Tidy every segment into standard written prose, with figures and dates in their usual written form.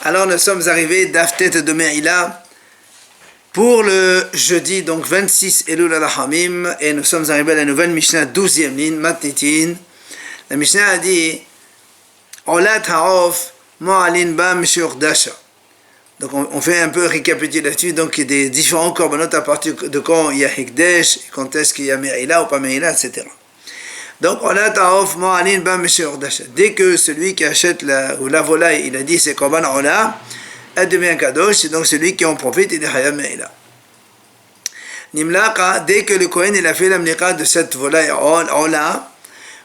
Alors nous sommes arrivés d'Aftet de Me'ila pour le jeudi, donc 26 Elul al-Hamim, et nous sommes arrivés à la nouvelle Mishnah, 12e ligne, Matnitin. La Mishnah a dit Olat ha'of mo'alin ba mishur dasha. Donc on fait un peu récapitulatif, donc il y a des différents korbanot à partir de quand il y a Hikdesh, quand est-ce qu'il y a Me'ila ou pas Me'ila, etc. Donc, dès que celui qui achète la volaille, il a dit c'est korban ola, elle devient kadosh, c'est donc celui qui en profite, il est hayab me'ila. Nimlaka, dès que le Kohen il a fait l'amnika de cette volaille ola,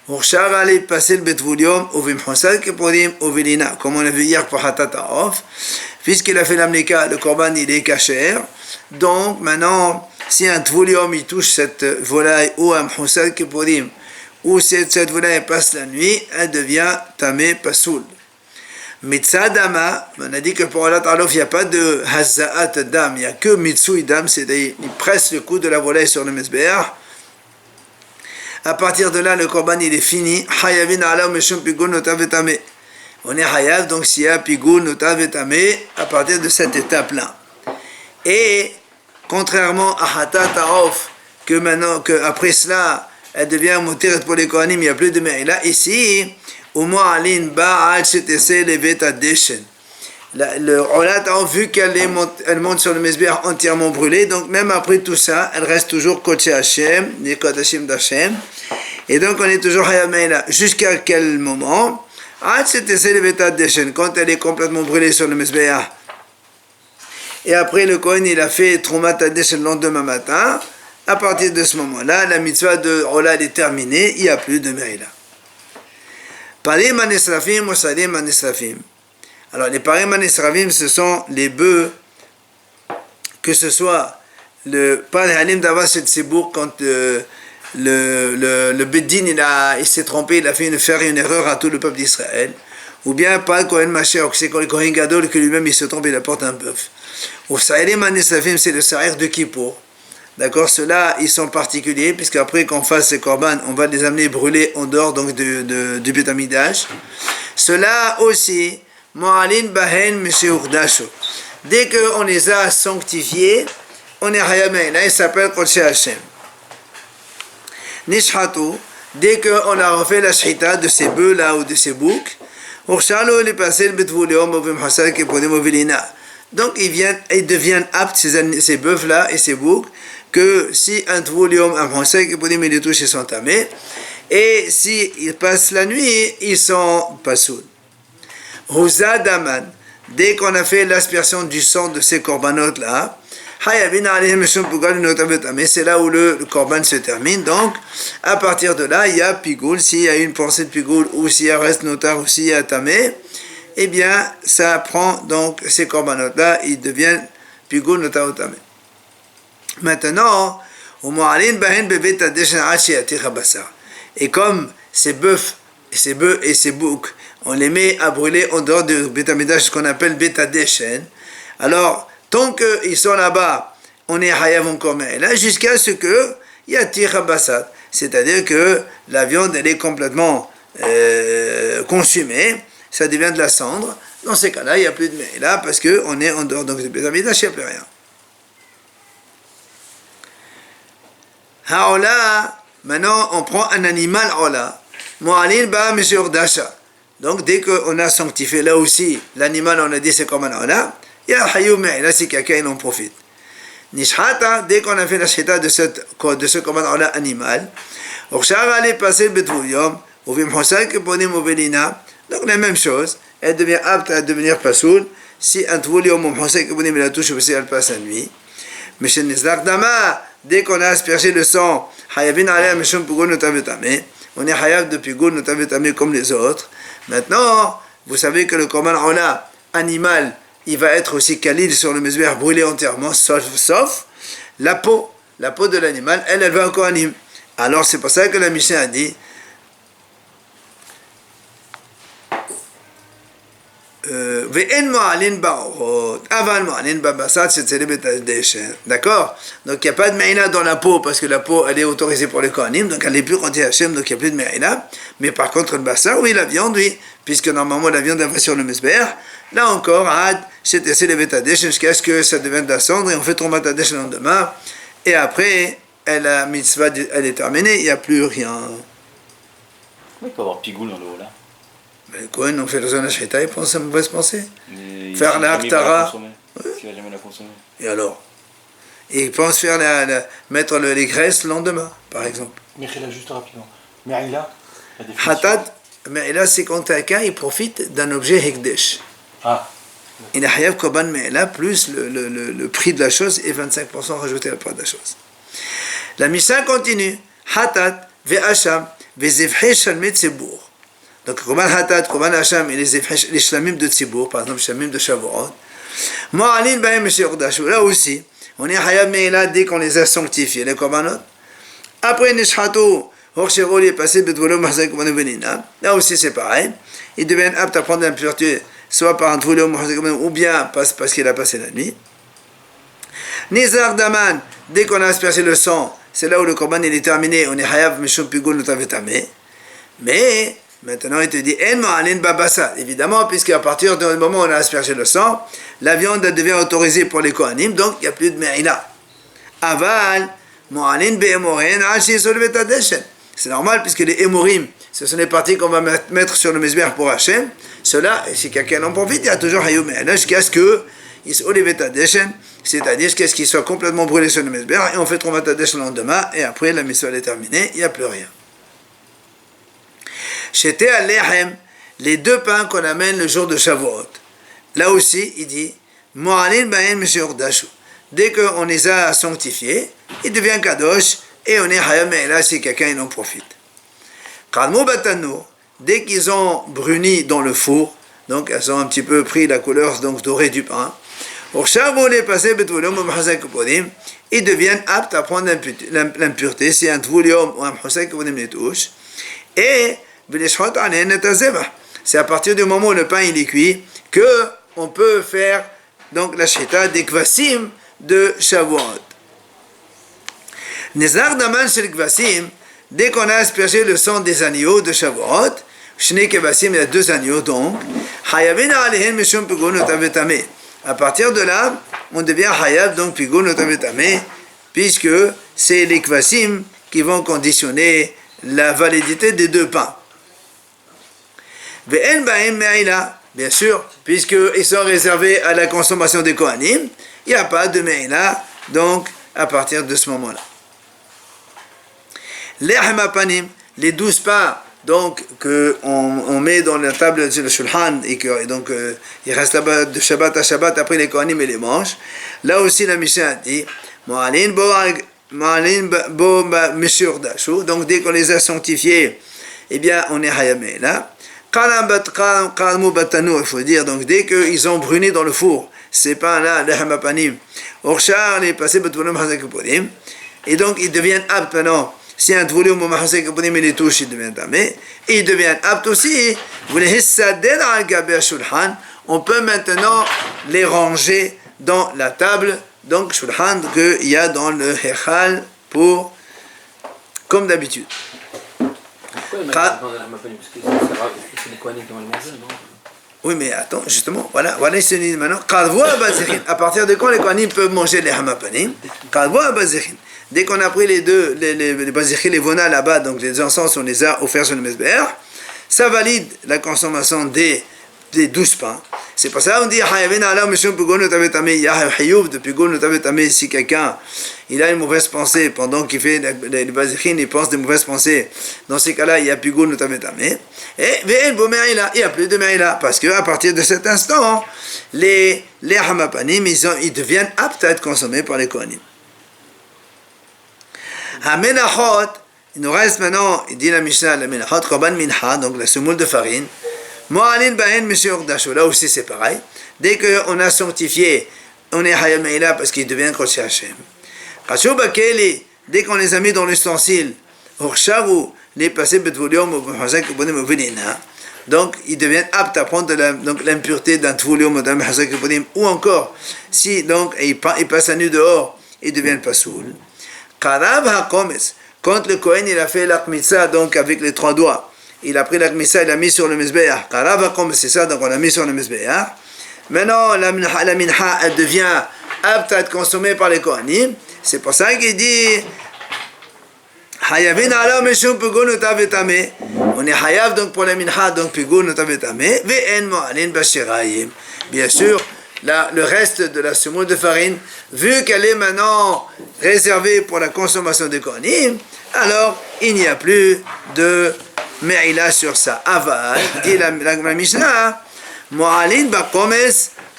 Urshar allait passer le betvulium au vimhosal kepodim au vilina, comme on a vu hier pour Hatata Off, puisqu'il a fait l'amnika, le korban il est kasher, donc maintenant, si un tvulium il touche cette volaille ou un mhosal kepodim, ou cette volaille passe la nuit, elle devient tamé pasoul. Mitzadama, on a dit que pour Allah Ta'ala, il n'y a pas de hazza'at dam, il n'y a que mitsui dam, c'est-à-dire il presse le cou de la volaille sur le mesbeah. À partir de là, le korban il est fini. Hayavin ala meshum pigul notavetame. On est hayav, donc s'il y a pigul notavetame, à partir de cette étape-là. Et contrairement à hatat ta'of, que maintenant, que après cela, elle devient motiret pour les Kohanim, il n'y a plus de me'ila. Ici, au moins, alin ba'al chetese levet adeshen. Le Olat a vu qu'elle monte sur le mesbeh entièrement brûlé, donc même après tout ça, elle reste toujours Kodesh Hashem, les Kodashim d'Hashem. Et donc on est toujours hayab me'ila. Jusqu'à quel moment? Al chetese levet adeshen, quand elle est complètement brûlée sur le mesbeh. Et après le Kohen, il a fait Tromat adeshen le lendemain matin. À partir de ce moment-là, la mitzvah de Ola est terminée, il n'y a plus de Me'ila. Parim anesrafim ou salim anesrafim. Alors, les parim anesrafim, ce sont les bœufs, que ce soit le Halim d'Avas et de Tzibour, quand le Beddin il s'est trompé, il a fait une erreur à tout le peuple d'Israël, ou bien pas Kohen Mashiach, c'est quand le Kohen Gadol, que lui-même il se trompe, il apporte un bœuf. Ou salim anesrafim, c'est le Sa'ir de Kippour. D'accord, ceux-là, ils sont particuliers, puisqu'après qu'on fasse ces korban, on va les amener brûler en dehors donc du Beth Amidash. Ceux-là aussi, Mo'alin Bahen Mesheurdasho. Dès qu'on les a sanctifiés, on est Hayameh. Là, il s'appelle Kodesh Hashem. Nishhatu, dès qu'on a refait la shita de ces bœufs-là ou de ces boucs, Urshalo, il est passé le Betvulium, Ovim Hassan, Kepodim, Ovilina. Donc, ils deviennent aptes, ces bœufs-là et ces boucs, que si un tvolium, un français, qui peut dire, les touches, ils sont tamés, et s'ils passent la nuit, ils sont pasoul. Huza daman, dès qu'on a fait l'aspersion du sang de ces corbanotes-là, c'est là où le korban se termine. Donc, à partir de là, il y a pigoul, s'il y a une pensée de pigoul, ou s'il y a reste notar, ou s'il y a tamé, eh bien, ça prend donc ces corbanotes-là, ils deviennent pigoul notar ou tamé. Maintenant, et comme ces bœufs et ces boucs, on les met à brûler en dehors du Beth Amidash, ce qu'on appelle Beth Adeshen, alors tant qu'ils sont là-bas, on est hayav encore là jusqu'à ce que yatir habassat, c'est-à-dire que la viande elle est complètement consumée, ça devient de la cendre. Dans ces cas-là, il n'y a plus de là parce qu'on est en dehors donc du Beth Amidash, il n'y a plus rien. Haola, maintenant on prend un animal Ola. Mo'alin ba mishur dasha. Donc dès qu'on a sanctifié là aussi, l'animal on a dit c'est comme un Ola, il y a hayou là si quelqu'un en profite. Nishhata, dès qu'on a fait la shita de ce comme un Ola animal, Urshar allait passer le betvulium, ou vimhosal kepodim ovelina, donc la même chose, elle devient apte à devenir pasoul, si un tvulium ou mhosal kepodim la touche aussi elle passe la nuit. Mais chez Nizlak Dama, dès qu'on a aspergé le sang, Hayavin Alea Meshum Pigul Notavetame, on est Hayav de Pigul Notavetame comme les autres. Maintenant, vous savez que le korban Ola animal, il va être aussi kalil sur le mesbeh brûlé entièrement, sauf la peau de l'animal, elle va encore animer. Alors c'est pour ça que la Mishnah a dit Ve'en mo'alin ba'orot, aval mo'alin ba'basat, c'est le betadèche. D'accord? Donc il n'y a pas de me'ila dans la peau, parce que la peau, elle est autorisée pour les kohanim, donc elle n'est plus comptée Hachem, donc il n'y a plus de me'ila. Mais par contre, le bassa, oui, la viande, oui, puisque normalement la viande, elle va sur le mesber. Là encore, c'est le betadèche, jusqu'à ce que ça devienne de la cendre, et on fait tromatadèche le lendemain. Et après, la mitzvah, elle est terminée, il n'y a plus rien. Comment il peut y avoir pigoule dans l'eau là? Le Kohen, on fait le zone Shita, il pense à mauvaise pensée. Faire la Haktara. Il va jamais la consommer. Et alors? Et il pense mettre les graisses le lendemain, par exemple. Me'ila, juste rapidement. Me'ila, la définition. Hatat, Me'ila, c'est quand quelqu'un il profite d'un objet Hekdesh. Ah. Il a Hayav Koban Me'ila, plus le prix de la chose et 25% rajouté à la part de la chose. La Mishnah continue. Hatat, Ve'asham, Ve'zevhe Shalmei Tzibur. Donc, Koban Hatat, Koban Hacham et les Shlamim de Tzibour, par exemple, Shlamim de Shavuot. Mo'alin Bahem Meshordashu. Là aussi, on est Hayab Me'ila dès qu'on les a sanctifiés, les Korbanot. Après, Nishhato, Horshero, il est passé Bedvolo Mahzak Koban Benina. Là aussi, c'est pareil. Ils deviennent aptes à prendre l'impureté, soit par un Tvolo Mahzak Koban, ou bien parce qu'il a passé la nuit. Nizar Daman, dès qu'on a aspergé le sang, c'est là où le Korban il est terminé, on est Hayab Meshom Pigol Notavetame. Mais, maintenant, il te dit, En mo'alin babasa. Évidemment, puisqu'à partir du moment où on a aspergé le sang, la viande devient autorisée pour les kohanim, donc il n'y a plus de me'ila. Aval, mo'alin be'emorin, ashi sur le betadeshen. C'est normal, puisque les émorim, ce sont les parties qu'on va mettre sur le mesber pour Hachem. Cela, si quelqu'un en profite, il y a toujours hayou me'ila, jusqu'à ce que ils sont les betadeshen, c'est-à-dire jusqu'à ce qu'ils soient complètement brûlés sur le mesber, et on fait tromatadeshen le lendemain, et après la mission est terminée, il n'y a plus rien. J'étais à l'Ehem, les deux pains qu'on amène le jour de Shavuot. Là aussi, il dit, Mo'alin Bahem Meshordashu. Dès qu'on les a sanctifiés, il devient Kadosh, et on est Hayam Me'ila si quelqu'un en profite. Kalmo Batanour, dès qu'ils ont bruni dans le four, donc elles ont un petit peu pris la couleur donc dorée du pain, ils deviennent aptes à prendre l'impureté, si un tvoulium ou un mhosek les touche, et c'est à partir du moment où le pain il est cuit que on peut faire donc la shita des kvasim de Shavuot. Nezar daman shel kvasim, dès qu'on a aspergé le sang des agneaux de Shavuot, shne kvasim, il y a deux agneaux donc, hayavin alehem mishum pigul notavetame. À partir de là, on devient hayab donc pigul notavetame, puisque c'est les kvasim qui vont conditionner la validité des deux pains. Bien sûr, puisqu'ils sont réservés à la consommation des kohanim, il n'y a pas de me'ila, donc à partir de ce moment-là. Les 12 pains donc qu'on met dans la table de le shulchan et que donc il reste là-bas de Shabbat à Shabbat après les kohanim et les manches. Là aussi la Mishnah dit Mo'alin bo meshordashu, donc dès qu'on les a sanctifiés, eh bien on est hayamé là. Il faut dire, donc dès qu'ils ont brûlé dans le four, ces pains-là, les hamapanim, orchar, les passés, et donc ils deviennent aptes maintenant. Si un volume ou mahasek kapodim les touche, ils deviennent tamés. Et ils deviennent aptes aussi. On peut maintenant les ranger dans la table, donc shulchan qu'il y a dans le hechal pour, comme d'habitude. Pourquoi c'est les kohanim qui vont le manger, non? Oui, mais attends, justement, voilà, il se dit maintenant, à partir de quand les kohanim peuvent manger les hamapanim? Dès qu'on a pris les deux, les bazichim, les vona là-bas, donc les encens, on les a offerts sur le mesber, ça valide la consommation des 12 pains. C'est pour ça qu'on dit si quelqu'un il a une mauvaise pensée pendant qu'il fait les bazichim, il pense des mauvaises pensées, dans ces cas-là il y a pigul notavetame, et il n'y a plus de me'ila, parce qu'à partir de cet instant les hamapanim ils deviennent aptes à être consommés par les kohanim. Hamenachot, il nous reste maintenant, il dit la Mishnah, la menachot, korban mincha, donc la semoule de farine. Mo'alin bahen meshordashu, là aussi c'est pareil. Dès qu'on a sanctifié, on est hayam me'ila parce qu'il devient kodesh Hashem. Chashu bakeli, dès qu'on les a mis dans l'ustensile, ursharu, les passés betvolium ou b'chazak ubonim uvinina. donc ils deviennent aptes à prendre l'impureté d'un tvoulio, ou encore, si donc ils passent la nuit dehors, ils deviennent pas saouls. Karav hakomes, quand le Kohen il a fait l'akmitsa, donc avec les 3 doigts, il a pris l'akmitsa, il l'a mis sur le mizbeach. Karav hakomes, c'est ça, donc on l'a mis sur le mizbeach. Maintenant, la minha, elle devient apte à être consommée par les Kohanim. C'est pour ça qu'il dit Hayavin ala meshum pigun utavetame. On est hayav donc pour la minha, donc pigun utavetame. Ve'en mo'alin bashirayim. Bien sûr, le reste de la semoule de farine, vu qu'elle est maintenant réservée pour la consommation des Kohanim, alors il n'y a plus de me'ila sur ça. Aval, dit la Mishnah, mo'alin bakomes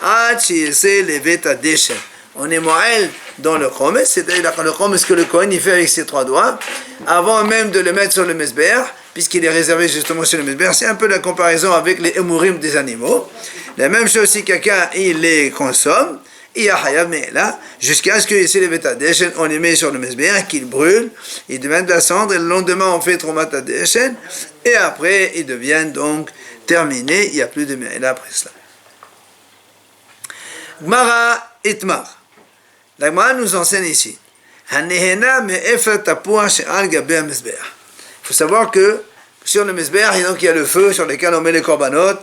ad shiyese levet adeshen. On est mo'el dans le chomes, c'est-à-dire le chomes que le Kohen il fait avec ses 3 doigts, avant même de le mettre sur le mesber, puisqu'il est réservé justement sur le mesber. C'est un peu la comparaison avec les émourim des animaux. La même chose si quelqu'un il les consomme, il y a hayab me'ela, jusqu'à ce que les betadeshen, on les met sur le mesber, qu'ils brûlent, ils deviennent de la cendre, et le lendemain on fait tromat adeshen, et après ils deviennent donc terminés, il n'y a plus de me'ela après cela. Gmara itmar. La Gemara nous enseigne ici. Il faut savoir que sur le mesber, il y a le feu sur lequel on met les korbanot.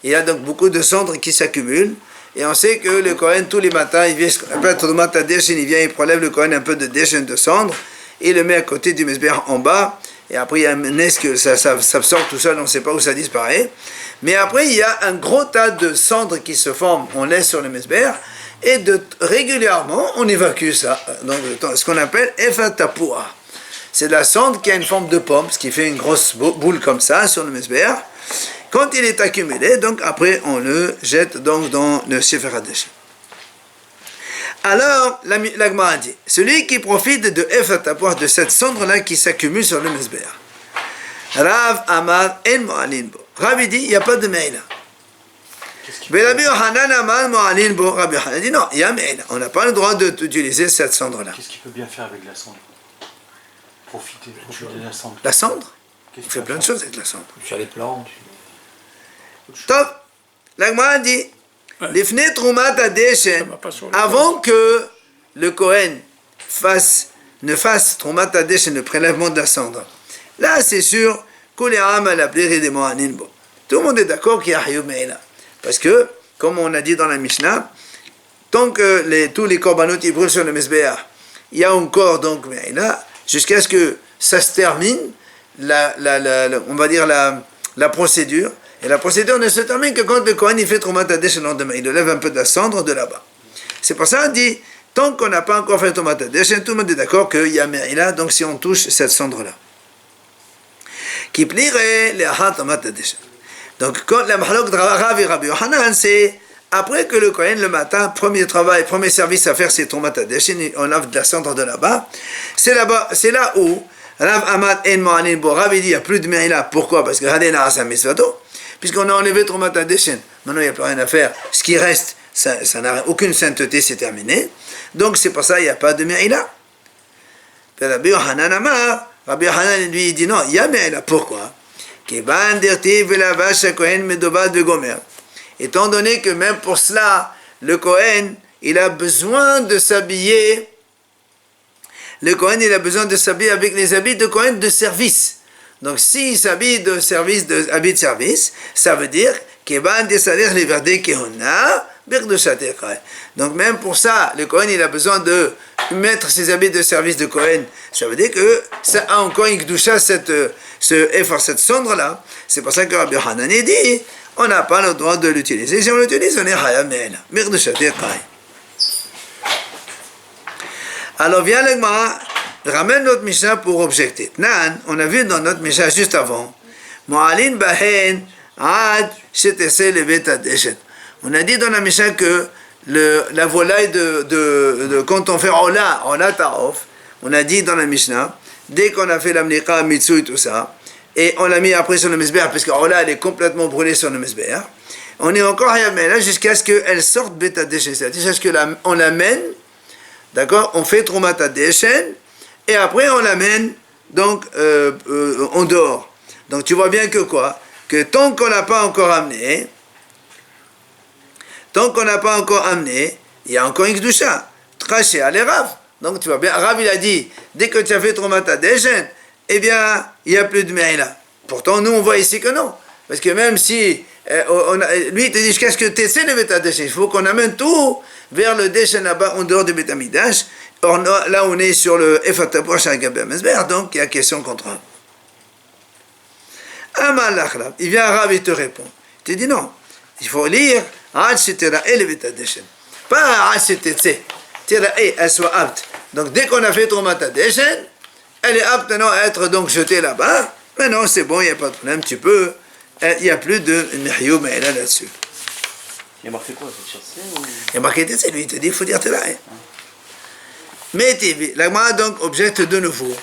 Il y a donc beaucoup de cendres qui s'accumulent. Et on sait que le Kohen, tous les matins, il vient, il prélève le Kohen un peu de deshen de cendre, et il le met à côté du mesber en bas. Et après, il y a un nez que ça sort tout seul, on ne sait pas où ça disparaît. Mais après, il y a un gros tas de cendres qui se forment, on laisse sur le mesber. Et régulièrement, on évacue ça. Donc, ce qu'on appelle efatapua. C'est de la cendre qui a une forme de pomme, ce qui fait une grosse boule comme ça sur le mesber. Quand il est accumulé, donc après, on le jette donc dans le Sefer HaDeshen. Alors, la Gemara dit, celui qui profite de efatapua, de cette cendre-là qui s'accumule sur le mesber. Rav Amar en mo'alin bo. Rav dit, il n'y a pas de meila. Mais Rabbi Yochanan Amar mo'alin bo. Rabbi Yochanan dit non, il y a meila. On n'a pas le droit d'utiliser cette cendre-là. Qu'est-ce qu'il peut bien faire avec la cendre? Profiter de la cendre. La cendre? Il fait plein de choses avec la cendre. Sur les plantes. Top. La Gemara dit, l'ifne trumat adeshen, avant que le Kohen ne fasse trumat adeshen, le prélèvement de la cendre. Là, c'est sûr, tout le monde est d'accord qu'il y a hayub meila. Parce que, comme on a dit dans la Mishnah, tant que tous les korbanot ils brûlent sur le mesbéach, il y a encore donc meila, jusqu'à ce que ça se termine, on va dire la procédure. Et la procédure ne se termine que quand le Kohen il fait Trumat Hadesh le lendemain. Il lève un peu de la cendre de là-bas. C'est pour ça qu'on dit, tant qu'on n'a pas encore fait Trumat Hadesh, tout le monde est d'accord qu'il y a Me'ila, donc si on touche cette cendre-là. Qui plierait les Ahat Trumat Hadesh. Donc, quand la Mahalok de Rav et Rabbi Yochanan, c'est après que le Kohen le matin, premier service à faire, c'est Trumat Hadesh, on lave de la cendre de là-bas. C'est là où Rav Amad En Mo'anin Bo, Rav dit, il n'y a plus de Me'ila. Pourquoi? Parce que Hadena Asa Misvato. Puisqu'on a enlevé Trumat Hadeshen, maintenant il n'y a plus rien à faire. Ce qui reste, ça n'a aucune sainteté, c'est terminé. Donc c'est pour ça qu'il n'y a pas de Me'ila. Rabbi Yochanan Amar, Rabbi Yochanan lui il dit non, il y a Me'ila. Pourquoi? Étant donné que même pour cela, le Kohen, il a besoin de s'habiller. Le Kohen, il a besoin de s'habiller avec les habits de Kohen de service. Donc, s'il s'habille de service, ça veut dire donc, même pour ça, le Kohen, il a besoin de mettre ses habits de service de Kohen. Ça veut dire que ça a encore une kedusha, cette cendre-là. C'est pour ça que Rabbi Yochanan dit on n'a pas le droit de l'utiliser. Si on l'utilise, on est hayab me'ela. Alors, vient le Gemara. Ramène notre Mishnah pour objecter. Nan, on a vu dans notre Mishnah juste avant, Mo'alin bahen ad shetese levet adeshet. On a dit dans la Mishnah que la volaille quand on fait Ola Tarof, on a dit dans la Mishnah, dès qu'on a fait la Mnika, Mitsu et tout ça, et on l'a mis après sur le Mesber, parce que Ola elle est complètement brûlée sur le Mesber, on est encore là jusqu'à ce qu'elle sorte Bet adeshet, c'est-à-dire jusqu'à ce qu'on l'amène, d'accord, on fait Trumat Hadeshen, et après on l'amène donc en dehors. Donc tu vois bien que quoi? que tant qu'on n'a pas encore amené, il y a encore une Kedusha. Traché à les Rav. Donc tu vois bien, Rav il a dit, dès que tu as fait Tromat HaDeshen, eh bien, il n'y a plus de Meïla. Pourtant, nous on voit ici que non. Parce que même si, lui il te dit, qu'est-ce que tu essaies de mettre à Deshen? Il faut qu'on amène tout vers le Deshen là-bas, en dehors du Beth Amidash. Or là on est sur le Efatapur Shagabé Mesber, donc il y a question contre Rav. Amalach, il vient à Rav, il te répond. Il te dit non, il faut lire Ad Shetera El Beth Deshen. Pas Ad Shetera, elle soit apte. Donc dès qu'on a fait Tromat HaDeshen, elle est apte maintenant à être donc jetée là-bas. Maintenant c'est bon, il n'y a pas de problème, tu peux. Il n'y a plus de Mehiyou Me'ela là-dessus. Il y a marqué quoi, cette chassée ou... Il y a marqué Tetsé, lui, il te dit, il faut dire Telaï. Mais la Gemara donc objecte de nouveau.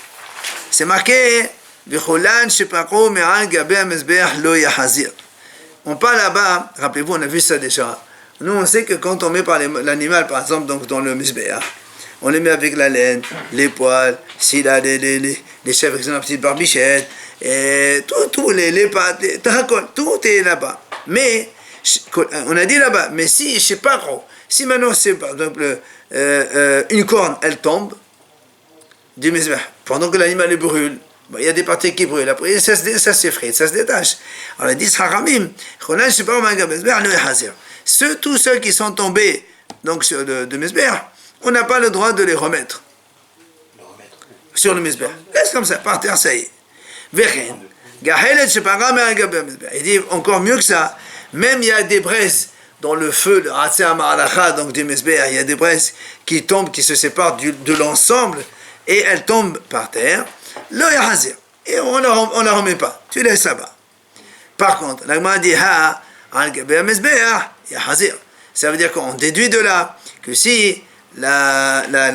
C'est marqué V'cholan sheparo me'al gabei hamezbeach lo yahazir. On parle là-bas, rappelez-vous, on a vu ça déjà. Nous, on sait que quand on met par l'animal, par exemple, donc dans le mizbeach, on les met avec la laine, les poils, s'il a les chèvres, avec une petite barbichette, et tout les pattes, tout est là-bas. Mais, on a dit là-bas, mais si, je sais pas trop, si maintenant c'est par exemple une corne, elle tombe du mizbeach, pendant que l'animal brûle, il y a des parties qui brûlent, après ça s'effrite, ça se détache. Alors, ils disent, Haramim, tous ceux qui sont tombés donc, sur de mizbeach, on n'a pas le droit de les remettre sur le mizbeach. Laisse comme ça, par terre, ça y est. Il dit encore mieux que ça, même il y a des braises dans le feu, le Hatzeh Ma'alacha, donc du mizbeach, il y a des braises qui tombent, qui se séparent de l'ensemble, et elles tombent par terre, le yahazir, et on ne la remet pas, tu laisses là-bas. Par contre, la Gemara dit, ça veut dire qu'on déduit de là que si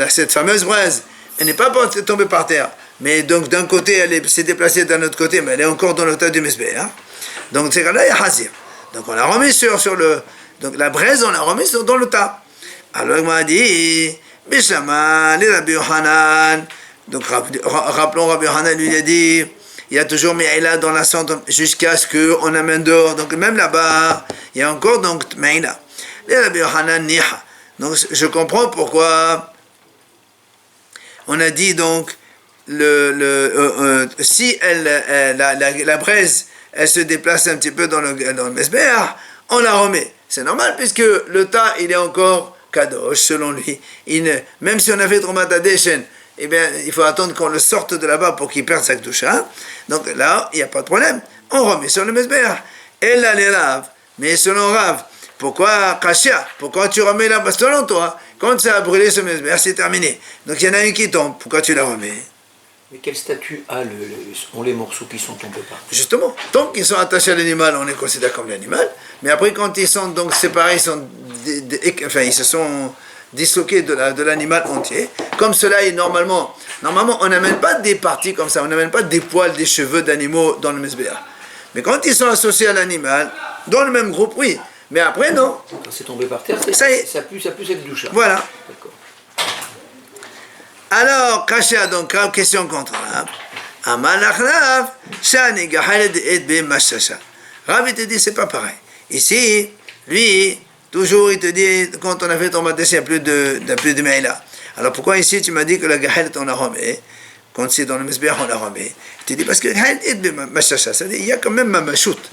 cette fameuse braise, elle n'est pas tombée par terre, mais donc d'un côté elle s'est déplacée d'un autre côté, mais elle est encore dans le tas du mizbeach, donc c'est là yahazir. Donc on la remet sur le, donc la braise on la remet dans le tas. Alors il m'a dit, Bishama, les Rabbi Yohanan, donc rappelons Rabbi Yohanan lui a dit, il y a toujours Meïla dans la cendre jusqu'à ce qu'on amène dehors, donc même là-bas, il y a encore donc Meïla. Les Rabbi Yohanan Niha. Donc je comprends pourquoi on a dit donc si la braise elle se déplace un petit peu dans le mizbeach, on la remet. C'est normal puisque le tas il est encore kadosh selon lui. Même si on a fait Tromat HaDeshen, eh bien il faut attendre qu'on le sorte de là-bas pour qu'il perde sa kedusha. Donc là il n'y a pas de problème. On remet sur le mizbeach. Et là les Rav, mais selon Rav, pourquoi Kashia? Pourquoi tu remets là-bas selon toi? Quand ça a brûlé ce mizbeach, c'est terminé. Donc il y en a une qui tombe. Pourquoi tu la remets? Mais quel statut ont les morceaux qui sont tombés par terre? Justement, tant qu'ils sont attachés à l'animal, on les considère comme l'animal. Mais après, quand ils sont donc séparés, ils se sont disloqués de l'animal entier. Comme cela est normalement, on n'amène pas des parties comme ça. On n'amène pas des poils, des cheveux d'animaux dans le mizbeach. Mais quand ils sont associés à l'animal, dans le même groupe, oui. Mais après, non. Quand c'est tombé par terre, ça pue cette douche. Voilà. D'accord. Alors, Kashia, donc, question contre Rav. Amalach Rav, Shani Gahaled et Be Mashasha. Rav, il te dit, c'est pas pareil. Ici, lui, toujours, il te dit, quand on a fait Tromat HaDeshen, il n'y a plus de Meïla. Alors, pourquoi ici, tu m'as dit que la Gahaled, on la remet? Quand c'est dans le mizbeach, on la remet. Il te dit, parce que Gahaled et Be Mashasha, ça veut dire, il y a quand même ma machoute.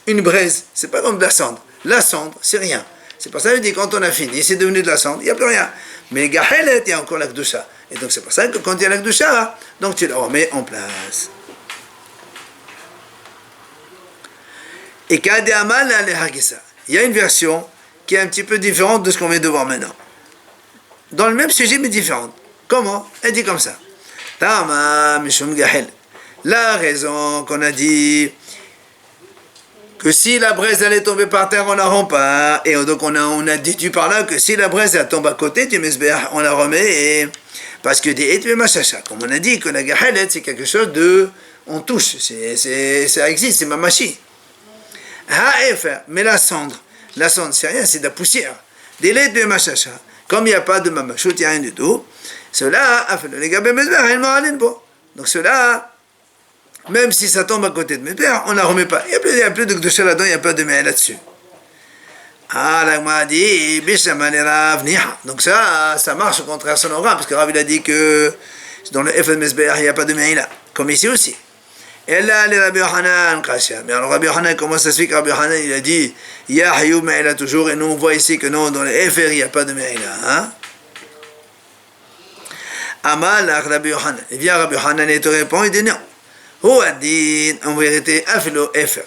Une braise, c'est pas comme de la cendre. La cendre, c'est rien. C'est pour ça qu'il dit, quand on a fini, c'est devenu de la cendre, il n'y a plus rien. Mais Gahelet, il y a encore la Kedusha. Et donc c'est pour ça que quand il y a la Kedusha, donc tu la remets en place. Et Kadeamal al-Hagisa. Il y a une version qui est un petit peu différente de ce qu'on vient de voir maintenant. Dans le même sujet, mais différente. Comment? Elle dit comme ça. Tama Mishum Gahel. La raison qu'on a dit que si la braise elle est tombée par terre, on la rend pas. Et donc on a déduit par là que si la braise elle tombe à côté du mizbeach, on la remet. Et parce que des etve machacha, comme on a dit que la gahelet c'est quelque chose de, on touche, ça existe, c'est mamachi. Mais la cendre c'est rien, c'est de la poussière. Des etve machacha, comme il n'y a pas de mamachut, il n'y a rien du tout. Cela a fait le gabé mizbeach, elle m'a allé bon. Donc cela même si ça tombe à côté de Mesbéach, on ne la remet pas. Il n'y a plus de Gdusha là-dedans, il n'y a pas de Me'ila là-dessus. Ah, la Gemara dit, Bishamani Rav Niha. Donc ça marche au contraire selon Rav, parce que Rav il a dit que dans le F de Mesbéach, il n'y a pas de Me'ila, comme ici aussi. Et là, les Rabbi Yohanan, Kasha. Mais alors Rabbi Yohanan, comment ça se fait que Rabbi Yohanan, il a dit, Ya Hayou Me'ila toujours, et nous on voit ici que non, dans le FR, il n'y a pas de Me'ila. Hein? Amal, Rabbi Yohanan. Il vient Rabbi Yohanan et te répond, il dit non. Ou a dit, en vérité, Afilo FR.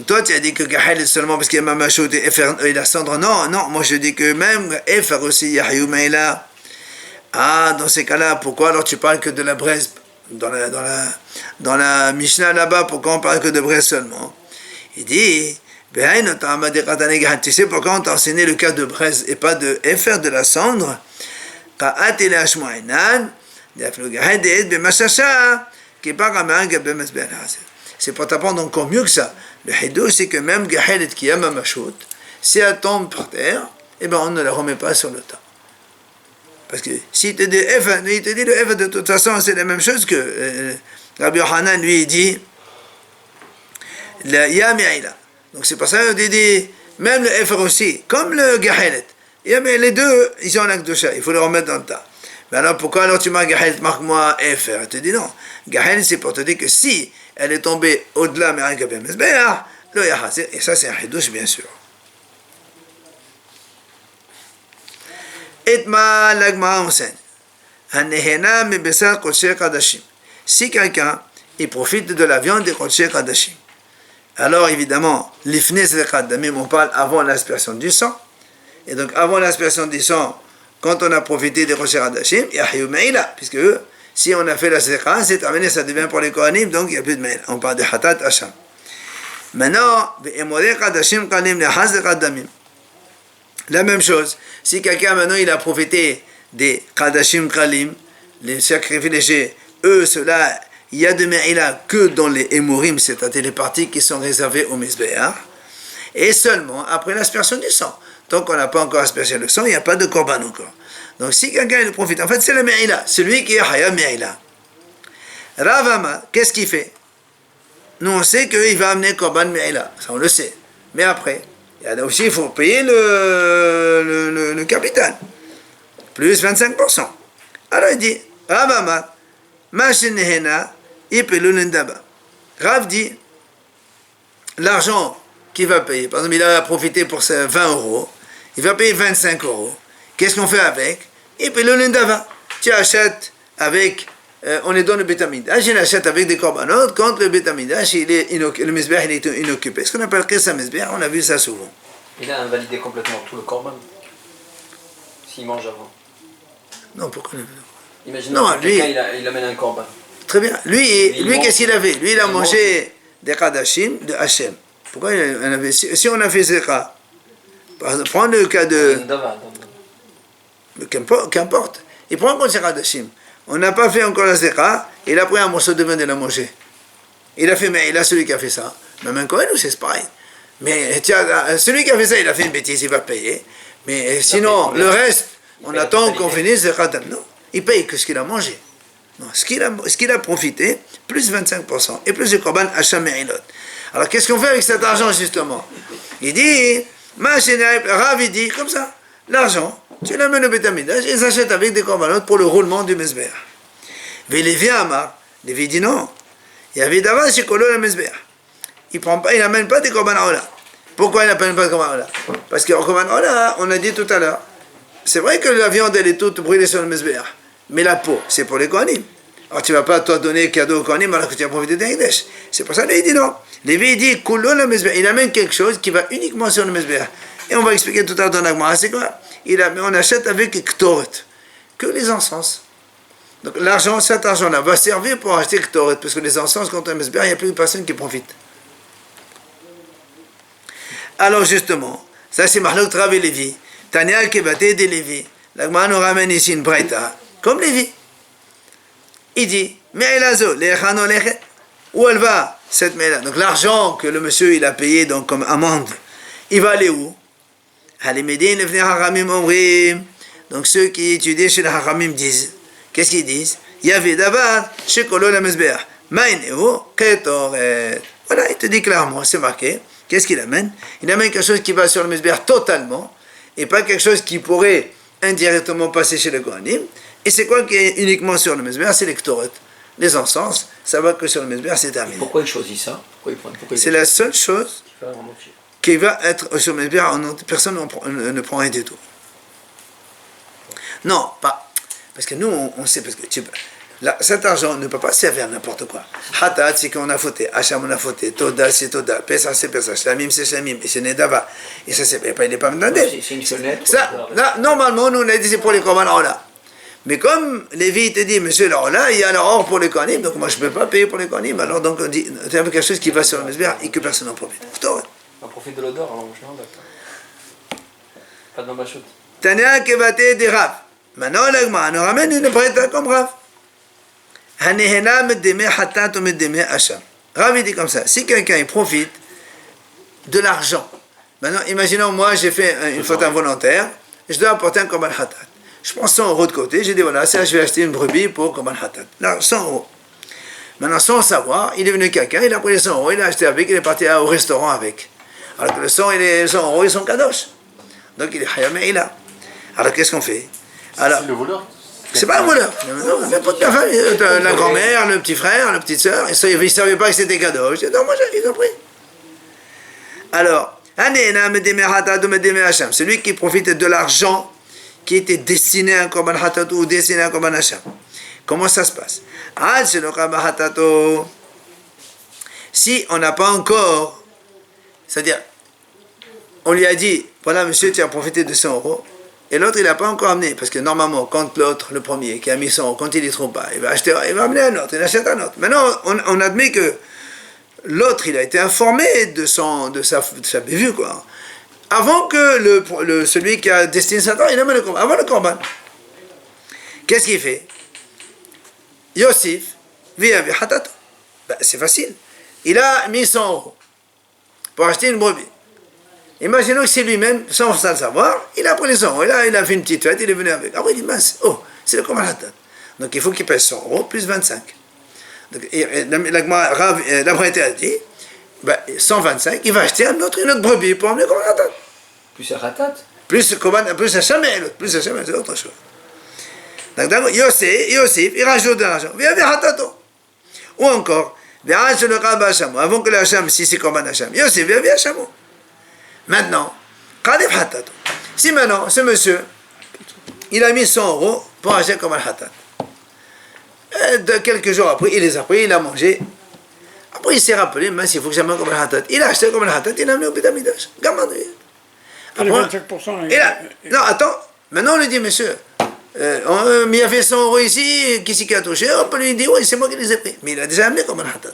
Toi, tu as dit que Gahel seulement parce qu'il y a Mamashot et FR et la cendre. Non, non, moi je dis que même FR aussi, Yahyu Meila. Ah, dans ces cas-là, pourquoi alors tu parles que de la braise dans la Mishnah là-bas, pourquoi on parle que de braise seulement? Il dit, tu sais pourquoi on t'a enseigné le cas de braise et pas de FR de la cendre? C'est pour t'apprendre encore mieux que ça. Le hidouch, c'est que même Gahelet qui a Mamashut, si elle tombe par terre, eh ben on ne la remet pas sur le tas. Parce que s'il te dit le F, de toute façon, c'est la même chose que Rabbi Yohanan lui dit la Yameila. Donc c'est pour ça qu'on dit même le F aussi, comme le Gahelet. Les deux, ils ont l'Akdosha, il faut le remettre dans le tas. Mais alors pourquoi alors tu marques Gahelet, marque-moi F? Elle te dit non. Gahelet, c'est pour te dire que si elle est tombée au-delà, mais rien que Mesbéach, le Yahazir, et ça c'est un Hidouch bien sûr. Etma l'Agma enseigne. Hanehena me besar Kodshe Kadashim. Si quelqu'un, il profite de la viande des Kodshe Kadashim. Alors évidemment, l'ifne c'est le Kadamim, on parle avant l'aspersion du sang. Et donc avant l'aspersion du sang, quand on a profité des Kodshe Kadashim, Yahyu Meila, puisque si on a fait la séquence, c'est terminé, ça devient pour les Kohanim, donc il n'y a plus de Meila. On parle de Hatat Hasham. Maintenant, la même chose. Si quelqu'un maintenant il a profité des Kadashim Kalim, les sacrifices légers, eux, ceux-là, il y a de Me'ila que dans les Emorim, c'est-à-dire les parties qui sont réservées au Mizbeach, et seulement après l'aspersion du sang. Tant qu'on n'a pas encore aspergé le sang, il n'y a pas de Korban encore. Donc si quelqu'un il profite, en fait c'est le Me'ila, celui qui est Haya Me'ila. Ravama, qu'est-ce qu'il fait? Nous on sait qu'il va amener Korban Me'ila, ça on le sait. Mais après, il faut payer le capital, plus 25%. Alors il dit, Ravama, Machinehena, Ipelulindaba. Rav dit, l'argent qu'il va payer, par exemple il a profité pour 20 €, il va payer 25 €. Qu'est-ce qu'on fait avec? Ipelulindaba. Tu achètes avec, on les donne le bétamidash, il achète avec des korbanot, quand le bétamidash, le Mizbeach il est inoccupé. Ce qu'on appelle Kessa Mizbeach, on a vu ça souvent. Il a invalidé complètement tout le korban, s'il mange avant. Non, pourquoi? Imaginons que quelqu'un il amène un korban. Très bien. Lui qu'est-ce qu'il avait? Lui, il a mangé des Kadashim de Hachem. Pourquoi il en avait? Si on a fait Zeka, prends le cas de... Qu'importe. Il prend contre ses Kadashim. On n'a pas fait encore la Zeka, il a pris un morceau de viande et l'a mangé. Il a fait, mais il a celui qui a fait ça. Même un Kohen, c'est pareil. Mais celui qui a fait ça, il a fait une bêtise, il va payer. Mais sinon, le reste, on attend qu'on finisse Zeka. Non, il paye que ce qu'il a mangé. Non, ce qu'il a profité, plus 25%, et plus de Korban Hacham et Ilot. Alors qu'est-ce qu'on fait avec cet argent justement? Il dit, Rav il dit, comme ça, l'argent, tu l'amènes au bétamidash, ils achètent avec des korbanot pour le roulement du Mizbeach. Mais Lévi Amar, Lévi dit non, il y avait d'avant chez Kolo le Mizbeach. Il n'amène pas des korban ola. Pourquoi il n'amène pas de korban ola? Parce qu'en korban ola, on a dit tout à l'heure, c'est vrai que la viande elle est toute brûlée sur le Mizbeach. Mais la peau, c'est pour les Kohanim. Alors tu ne vas pas toi donner cadeau aux Kohanim alors que tu as profité d'un Hekdesh. C'est pour ça qu'il dit non. Lévi dit, il amène quelque chose qui va uniquement sur le Mizbeach. Et on va expliquer tout à l'heure dans la Gemara, c'est quoi? On achète avec Ktoret, que les encens. Donc l'argent, cet argent-là va servir pour acheter Ktoret, parce que les encens, quand on a un Mizbeach, il n'y a plus de personne qui profite. Alors justement, ça c'est Mahlok Rav et Lévi. Tania Kebaté de Lévi. La Gemara nous ramène ici une Braïta. Comme Lévi. Il dit, Me'elazo, le'echano lechet. Où elle va, cette Me'ela? Donc l'argent que le monsieur il a payé donc, comme amende, il va aller où? Halimedin lefne haramim omrim. Donc ceux qui étudient chez les haramim disent, qu'est-ce qu'ils disent? Yavé d'abad, chez Kolo la Mizbeach. Maïnevo, Ketoret. Voilà, il te dit clairement, c'est marqué. Qu'est-ce qu'il amène? Il amène quelque chose qui va sur le Mesbéach totalement, et pas quelque chose qui pourrait indirectement passer chez le Kohanim. Et c'est quoi qui est uniquement sur le Mesbéach? C'est les Ktoret. Les encens, ça va que sur le Mesbéach, c'est terminé. Pourquoi il choisit ça? C'est la seule chose Qui fait un entier. qui va être sur le Mesbéach, personne ne prend rien du tout. Non, pas. Parce que nous, on sait, parce que là, cet argent ne peut pas servir à n'importe quoi. Hatat, c'est qu'on a fauté. Hacham, on a fauté. Toda, c'est Toda. Pesa, c'est Pesa. Shlamim, c'est Shlamim. Et c'est Nedava. Et ça, il n'est pas demandé. C'est une fenêtre. Ça, là, normalement, nous, on a dit c'est pour les Korban Ola. Mais comme Lévi te dit, monsieur Laola, il y a l'or pour les Kohanim, donc moi, je ne peux pas payer pour les Kohanim. Alors, donc, on dit, c'est quelque chose qui va sur le Mesbéach et que personne n'en profite. On profite de l'odeur, alors je d'accord. Pas de machoute. Tania Kevate de Rav. Maintenant, l'Agma nous ramène une prête comme Rav. Hanehena medeme hatat ou medeme hacham. Rav dit comme ça, si quelqu'un il profite de l'argent, maintenant imaginons moi j'ai fait une faute involontaire, je dois apporter un korban hatat. Je prends 100 euros de côté, j'ai dit voilà, ça je vais acheter une brebis pour korban hatat. Là, 100 euros. Maintenant, sans savoir, il est venu quelqu'un, il a pris les 100 euros, il a acheté avec, il est parti au restaurant avec. Alors que le 100 euros, ils sont kadosh. Donc il est hayam et il a. Alors qu'est-ce qu'on fait? Alors, c'est le voleur. C'est pas un voleur. Non, n'importe la famille. La grand-mère, le petit frère, la petite soeur, ils ne savaient pas que c'était cadeau. Je dis, non, moi, ils ont pris. Alors, celui qui profite de l'argent qui était destiné à un korban hatat ou destiné à un korban hacham. Comment ça se passe? Si on n'a pas encore, c'est-à-dire, on lui a dit, voilà, monsieur, tu as profité de 100 euros. Et l'autre, il n'a pas encore amené, parce que normalement, quand l'autre, le premier, qui a mis 100 euros, quand il ne trouve pas, il va amener un autre, il achète un autre. Maintenant, on admet que l'autre, il a été informé de sa bévue, quoi. Avant que celui qui a destiné sa terre, il amène le korban, avant le korban. Qu'est-ce qu'il fait? Yosif, via hatato. C'est facile. Il a mis 100 euros pour acheter une brebis. Imaginons que c'est lui-même, sans le savoir, il a pris les 100 euros, il a fait une petite fête, il est venu avec. Après il dit, mince, oh, c'est le korban hatat. Donc il faut qu'il paye 100 euros plus 25. Donc, la Braïta a dit, 125, il va acheter une autre brebis pour amener le korban hatat. Plus un ratat. Plus un chamel, c'est autre chose. Donc Yosef, il rajoute de l'argent, viens hatato. Ou encore, avant que le hacham, si c'est korban hacham, Yosef, viens hachamo. Maintenant, si maintenant, ce monsieur, il a mis 100 euros pour acheter comme un hatat. Quelques jours après, il les a pris, il a mangé. Après, il s'est rappelé, mais il faut que j'amène comme un hatat. Il a acheté comme un hatat, il l'a amené au Bédamidash. Après, Les 25%. non, attends, maintenant on lui dit, monsieur, il y avait 100 euros ici, qui c'est qui a touché? On peut lui dire, oui, c'est moi qui les ai pris. Mais il a déjà amené comme un hatat.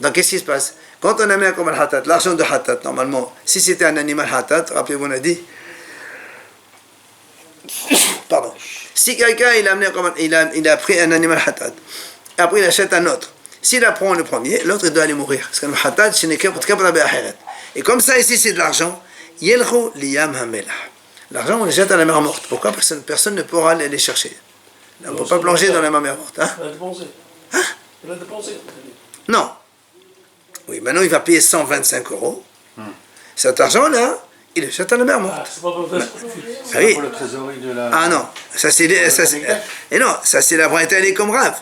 Donc, qu'est-ce qui se passe? Quand on amène comme un hatat, l'argent de hatat, normalement, si c'était un animal hatat, rappelez-vous, on a dit, pardon, si quelqu'un il a pris un animal hatat, et après il achète un autre, s'il apprend le premier, l'autre il doit aller mourir. Parce que le hatat, c'est une et comme ça, ici, c'est de l'argent, yelchu liyam hamelah. L'argent, on le jette à la mer morte. Pourquoi personne ne pourra aller les chercher? On ne peut pas plonger dans la mer morte. Hein? Il a dépensé. Hein? Il a dépensé. Non. Oui, maintenant il va payer 125 euros. Cet argent-là, il le jette à la mer morte. Ah, c'est pas pour le C'est Ah oui. pour la trésorerie de la. Ah non, ça c'est et non, ça c'est la Braïta, elle est comme Rav.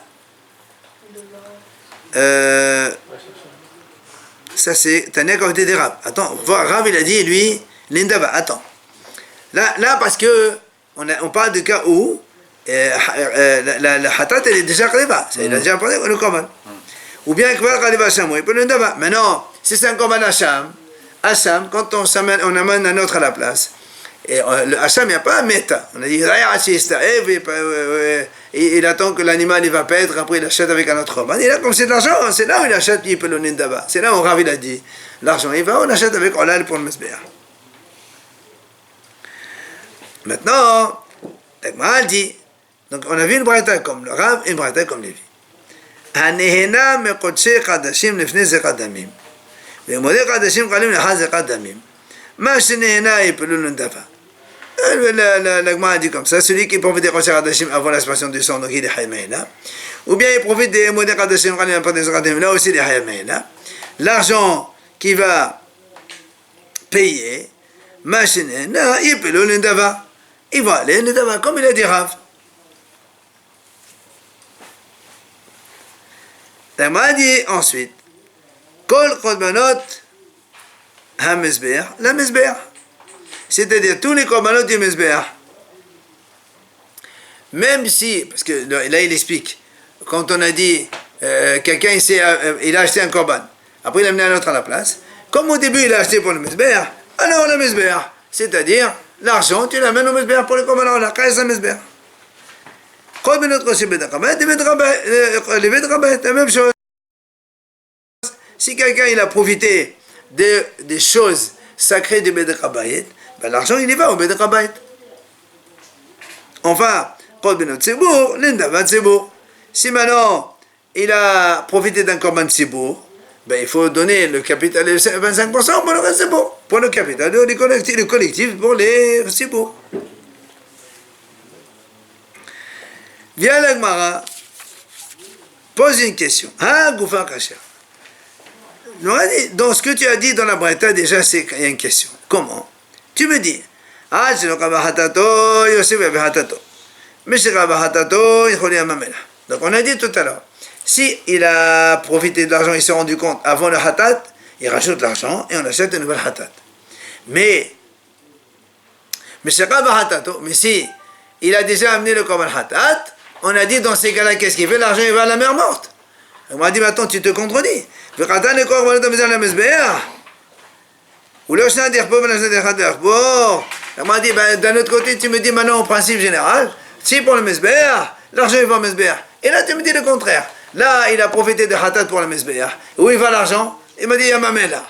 Ça c'est Tania comme des Rav. Attends, Rav il a dit lui, l'indaba. Attends. Là parce que on parle de cas où la hatat elle est déjà qaliba, il a déjà parlé le korban. Ou bien qu'il va qaliba hacham, il peut l'indaba. Maintenant, si c'est un korban hacham, quand on amène un autre à la place. Et le hacham, il n'y a pas un méta. On a dit, il attend que l'animal il va paître, après il achète avec un autre korban. Et là, comme c'est de l'argent, c'est là où il achète, il peut le nindaba. C'est là où Rav il a dit, l'argent, il va, on achète avec Olal pour le Mesbéach. Maintenant, l'Agma dit, donc on a vu une braïta comme le Rav et une braïta comme Lévi. הנהנה מקודשי חדשים לפני זריקת דמים ומועדי חדשים קלים לאחר זריקת דמים מה שנהנה יפלו לנדבה La Gemara dit comme ça, celui qui profite des Rosh Hadashim avant l'aspiration du sang, donc il est Hayamehla. Ou bien il profite des Modeh Hadashim, là aussi il est Hayamehla. L'argent qui va payer, machine, il peut le Ndava. Il va aller Ndava, comme il a dit Rav. La Gemara dit ensuite, Kol Korbanot HaMezbeach, la Mezbeach. C'est-à-dire tous les korbanot du Mezbeach. Même si, parce que là il explique, quand on a dit, quelqu'un il a acheté un korban, après il a amené un autre à la place, comme au début il a acheté pour le Mezbeach, alors le Mezbeach, c'est-à-dire l'argent tu l'amènes au Mezbeach pour les korbanot, la caisse à Mezbeach. Korbanot Rosh Bedakabet, les Bedakabet, la même chose. Si quelqu'un il a profité des choses sacrées du Bedakabet, ben l'argent il y va au Bedakabet. Enfin, Korbanot Tzibur, l'Indava Tzibur. Si maintenant il a profité d'un korban Tzibur, ben il faut donner le capital de 25% pour le reste Tzibur. Pour le capital du collectif pour les Tzibur. Viens la Gemara, pose une question. Ah, Goufa Kasher. Dans ce que tu as dit dans la Braïta, déjà il y a une question. Comment? Tu me dis, donc on a dit tout à l'heure, si il a profité de l'argent, il s'est rendu compte avant le hatat, il rajoute l'argent et on achète une nouvelle hatat. Mais si il a déjà amené le korban hatat, on a dit dans ces cas-là, qu'est-ce qu'il fait? L'argent il va à la mer morte. On m'a dit maintenant tu te contredis. Ou le chien dire pour on m'a dit, d'un autre côté, tu me dis maintenant au principe général, si pour le Mezbeach, l'argent il va au Mezbeach. Et là tu me dis le contraire. Là il a profité de Hatat pour le Mezbeach. Où il va l'argent? Il m'a dit Yamamela.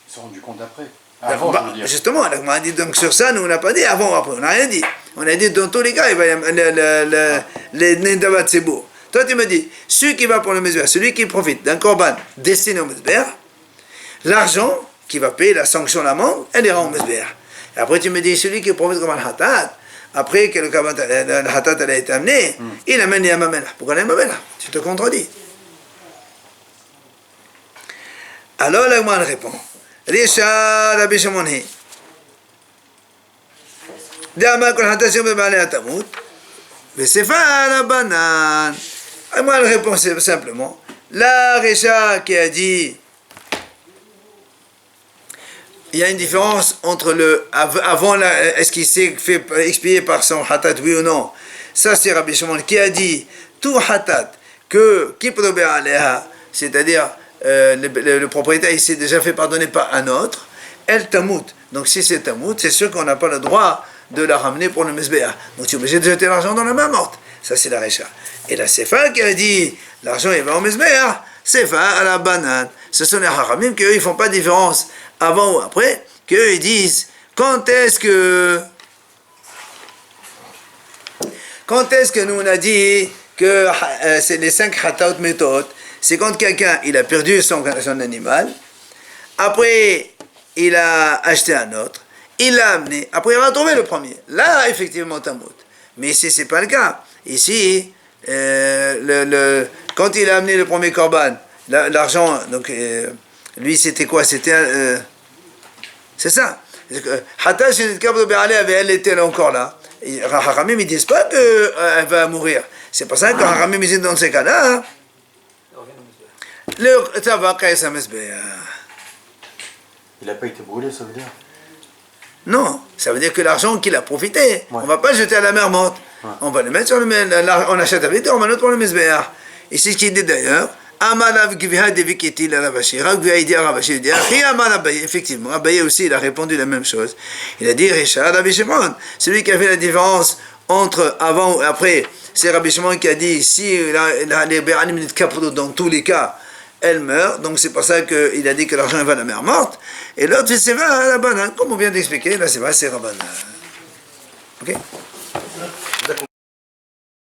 Ils se sont rendus compte après. Avant, je veux dire. Justement, on m'a dit donc sur ça, nous on n'a pas dit avant ou après, on n'a rien dit. On a dit dans tous les cas, il va les Nendavat Tzibur. Toi tu me dis, celui qui va pour le Mezbeach, celui qui profite d'un korban destiné au Mezbeach, l'argent qui va payer la sanction, l'amende, elle ira au Mezbeach. Et après tu me dis, celui qui profite comme un hatat, après que le hatat a été amené, il amène les Yamamela. Pourquoi les Yamamela? Tu te contredis. Alors la Gemara répond, Risha Rabbi Shimon hi. Dama kol hatat shom be'balei hatamut, ve'sefa Rabbanan. La Gemara répond simplement, la Risha qui a dit, il y a une différence entre avant est-ce qu'il s'est fait expier par son hatat, oui ou non. Ça c'est Rabbi Shimon qui a dit tout hatat que kiprobe aleha, c'est-à-dire le propriétaire il s'est déjà fait pardonner par un autre, elle tamout. Donc si c'est tamout, c'est sûr qu'on n'a pas le droit de la ramener pour le Mezbeach. Donc tu es obligé de jeter l'argent dans la main morte. Ça c'est la Recha. Et la Sefa qui a dit l'argent il va au Mezbeach, Sefa à la banane. Ce sont les Haramim qu'eux ils font pas de différence avant ou après, qu'eux ils disent quand est-ce que nous on a dit que c'est les 5 hataot méthodes, c'est quand quelqu'un il a perdu son animal, après il a acheté un autre, il l'a amené, après il va trouver le premier, là effectivement tamout. Mais ici c'est pas le cas. Ici quand il a amené le premier korban, l'argent, donc lui c'était quoi? C'était c'est ça. Hatat shenetkabdo be'aleh, elle était encore là. Haramim ils disent pas qu'elle va mourir. C'est pour ça que Haramim ils disent dans ces cas-là, le tzava kaïs hamezbeach. Il n'a pas été brûlé, ça veut dire? Non, ça veut dire que l'argent qu'il a profité, ouais. On ne va pas le jeter à la mer morte. Ouais. On va le mettre sur on achète avec, on va le mettre pour le Mezbeach. Et c'est ce qu'il dit d'ailleurs. Effectivement, Abaye aussi il a répondu la même chose. Il a dit Richard Rabbi Shimon, celui qui a fait la différence entre avant ou après, c'est Rabbi Shimon qui a dit si les Béranim dans tous les cas elle meurt, donc c'est pour ça qu'il a dit que l'argent va à la mer morte, et l'autre c'est va à la banane, comme on vient d'expliquer, là c'est va, c'est Rabbanan. Ok?